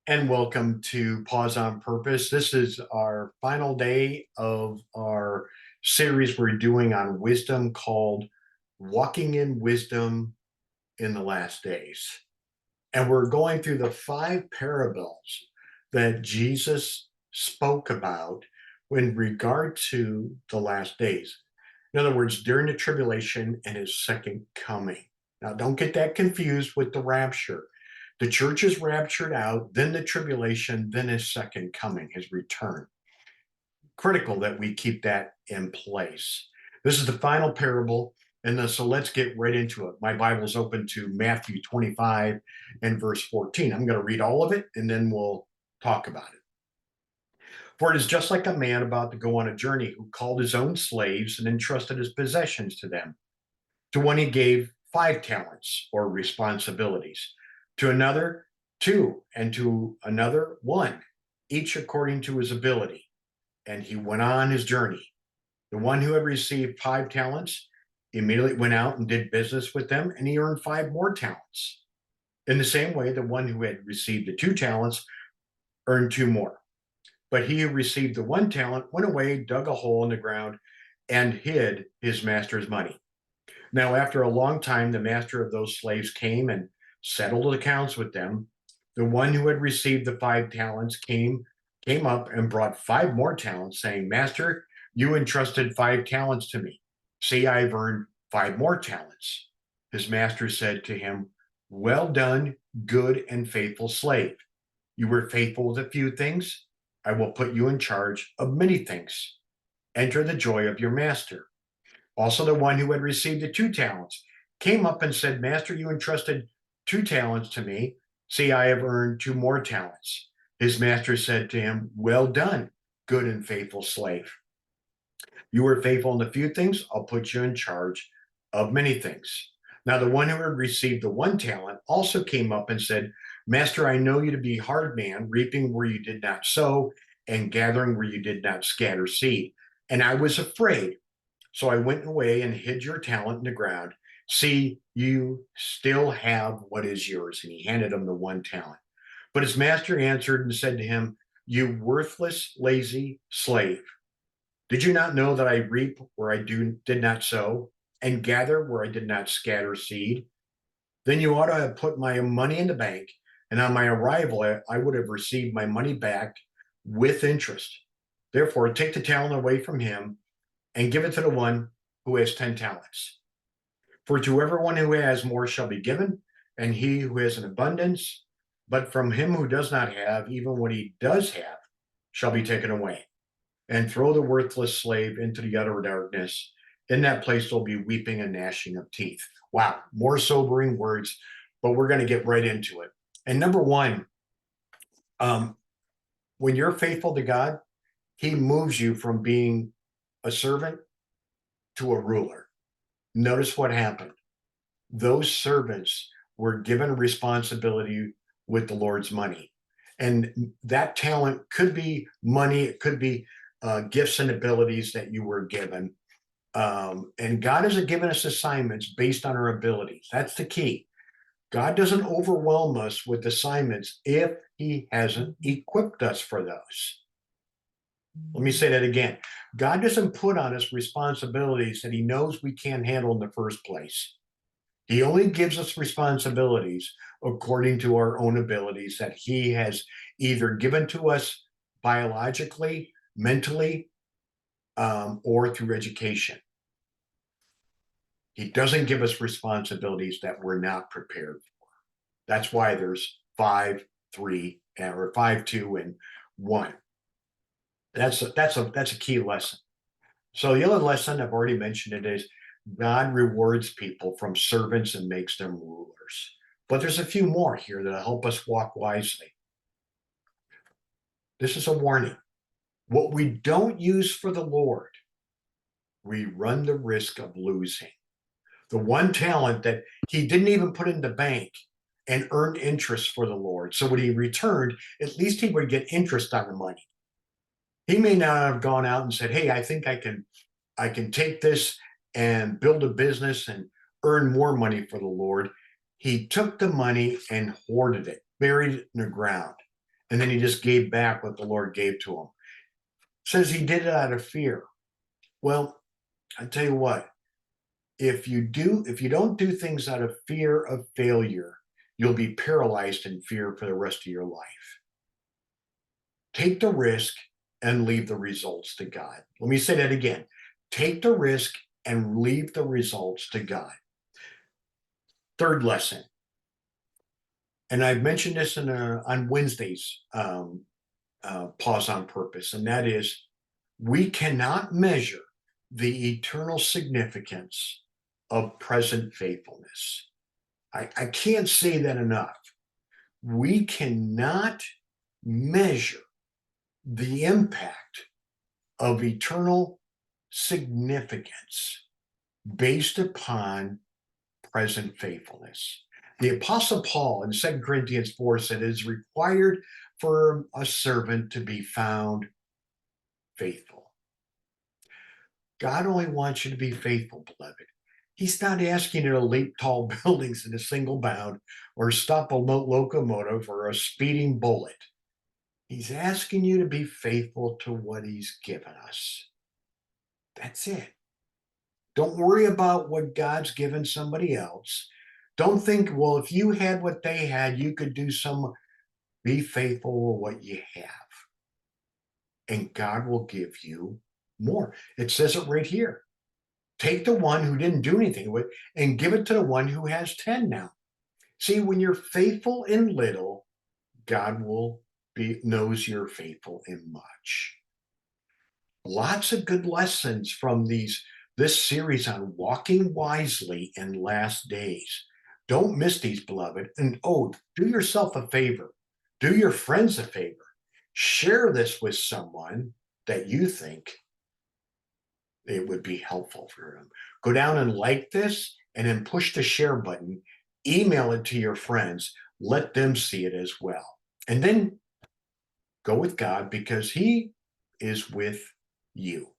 And welcome to Pause on Purpose. This is our final day of our series we're doing on wisdom called Walking in Wisdom in the Last Days. And we're going through the five parables that Jesus spoke about in regard to the last days. In other words, during the tribulation and his second coming. Now, don't get that confused with the rapture. The church is raptured out, then the tribulation, then his second coming, his return. Critical that we keep that in place. This is the final parable, and so let's get right into it. My Bible's open to Matthew 25 and verse 14. I'm going to read all of it, and then we'll talk about it. For it is just like a man about to go on a journey who called his own slaves and entrusted his possessions to them. To one he gave 5 talents or responsibilities, to another 2, and to another 1, each according to his ability. And he went on his journey. The one who had received 5 talents immediately went out and did business with them, and he earned 5 more talents. In the same way, the one who had received the 2 talents earned 2 more. But he who received the 1 talent went away, dug a hole in the ground, and hid his master's money. Now, after a long time, the master of those slaves came and settled accounts with them. The one who had received the 5 talents came up and brought 5 more talents, saying, Master, you entrusted 5 talents to me. See, I've earned 5 more talents. His master said to him, Well done, good and faithful slave. You were faithful with a few things. I will put you in charge of many things. Enter the joy of your master. Also, the one who had received the 2 talents came up and said, Master, you entrusted 2 talents to me. See, I have earned 2 more talents. His master said to him, Well done, good and faithful slave. You were faithful in the few things, I'll put you in charge of many things. Now, the one who had received the 1 talent also came up and said, Master, I know you to be a hard man, reaping where you did not sow and gathering where you did not scatter seed. And I was afraid. So I went away and hid your talent in the ground. See, you still have what is yours. And he handed him the 1 talent. But his master answered and said to him, You worthless, lazy slave. Did you not know that I reap where I did not sow and gather where I did not scatter seed? Then you ought to have put my money in the bank. And on my arrival, I would have received my money back with interest. Therefore, take the talent away from him and give it to the one who has 10 talents. For to everyone who has more shall be given, and he who has an abundance, but from him who does not have, even what he does have, shall be taken away. And throw the worthless slave into the utter darkness. In that place there'll be weeping and gnashing of teeth. Wow, more sobering words, but we're going to get right into it. And number one, when you're faithful to God, he moves you from being a servant to a ruler. Notice what happened. Those servants were given responsibility with the Lord's money. And that talent could be money, it could be gifts and abilities that you were given. And God hasn't given us assignments based on our abilities. That's the key. God doesn't overwhelm us with assignments if he hasn't equipped us for those. Let me say that again. God doesn't put on us responsibilities that he knows we can't handle in the first place. He only gives us responsibilities according to our own abilities that he has either given to us biologically, mentally, or through education. He doesn't give us responsibilities that we're not prepared for. That's why there's 5, 3, or 5, 2, and 1. That's a key lesson. So the other lesson I've already mentioned it is God rewards people from servants and makes them rulers. But there's a few more here that'll help us walk wisely. This is a warning. What we don't use for the Lord, we run the risk of losing. The 1 talent that he didn't even put in the bank and earned interest for the Lord. So when he returned, at least he would get interest on the money. He may not have gone out and said, Hey, I think I can take this and build a business and earn more money for the Lord. He took the money and hoarded it, buried it in the ground. And then he just gave back what the Lord gave to him. Says he did it out of fear. Well, I tell you what, if you don't do things out of fear of failure, you'll be paralyzed in fear for the rest of your life. Take the risk and leave the results to God. Let me say that again. Take the risk and leave the results to God. Third lesson, and I've mentioned this on Wednesdays, Pause on Purpose, and that is we cannot measure the eternal significance of present faithfulness. I can't say that enough. We cannot measure the impact of eternal significance based upon present faithfulness. The Apostle Paul in 2 Corinthians 4 said it is required for a servant to be found faithful. God only wants you to be faithful, beloved. He's not asking you to leap tall buildings in a single bound or stop a locomotive or a speeding bullet. He's asking you to be faithful to what he's given us. That's it. Don't worry about what God's given somebody else. Don't think, well, if you had what they had, you could do some. Be faithful with what you have, and God will give you more. It says it right here. Take the one who didn't do anything with and give it to the one who has 10 now. See, when you're faithful in little, God will knows you're faithful in much. Lots of good lessons from this series on walking wisely in last days. Don't miss these, beloved. And do yourself a favor. Do your friends a favor. Share this with someone that you think it would be helpful for them. Go down and like this and then push the share button. Email it to your friends. Let them see it as well. And then go with God because he is with you.